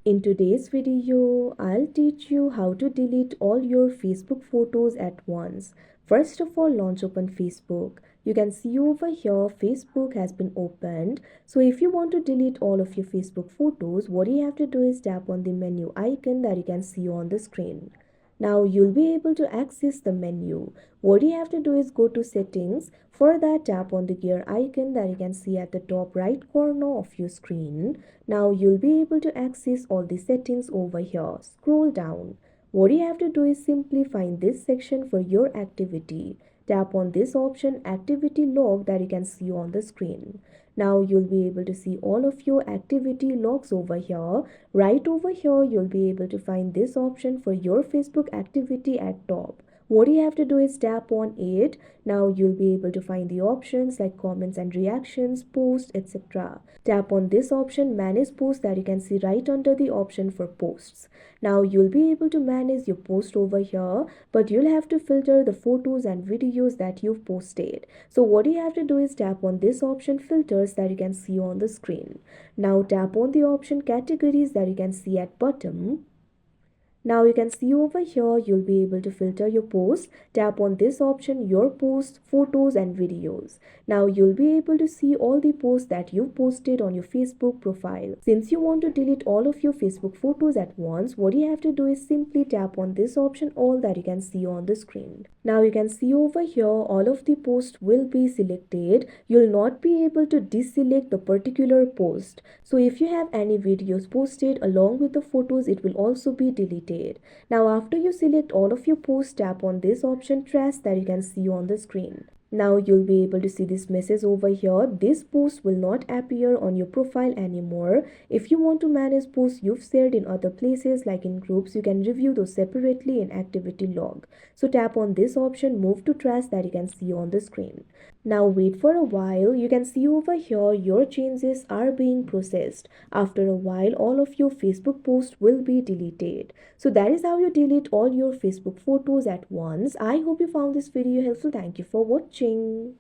In today's video, I'll teach you how to delete all your Facebook photos at once. First of all, launch open Facebook. You can see over here Facebook has been opened. So if you want to delete all of your Facebook photos, what you have to do is tap on the menu icon that you can see on the screen. Now you'll be able to access the menu. What you have to do is go to settings. For that, tap on the gear icon that you can see at the top right corner of your screen. Now you'll be able to access all the settings over here. Scroll down. What you have to do is simply find this section for your activity. Tap on this option activity log that you can see on the screen. Now you'll be able to see all of your activity logs over here. Right over here, you'll be able to find this option for your Facebook activity at top. What you have to do is tap on it. Now you'll be able to find the options like comments and reactions, posts, etc. Tap on this option manage posts that you can see right under the option for posts. Now you'll be able to manage your post over here, but you'll have to filter the photos and videos that you've posted. So what you have to do is tap on this option filters that you can see on the screen. Now tap on the option categories that you can see at bottom. Now you can see over here, you'll be able to filter your posts. Tap on this option, your posts, photos and videos. Now you'll be able to see all the posts that you've posted on your Facebook profile. Since you want to delete all of your Facebook photos at once, what you have to do is simply tap on this option, all that you can see on the screen. Now you can see over here, all of the posts will be selected. You'll not be able to deselect the particular post. So if you have any videos posted along with the photos, it will also be deleted. Now after you select all of your posts, tap on this option trash that you can see on the screen. Now you'll be able to see this message over here. This post will not appear on your profile anymore. If you want to manage posts you've shared in other places like in groups, you can review those separately in activity log. So tap on this option move to trash that you can see on the screen. Now wait for a while. You can see over here your changes are being processed. After a while, all of your Facebook posts will be deleted. So that is how you delete all your Facebook photos at once. I hope you found this video helpful. Thank you for watching.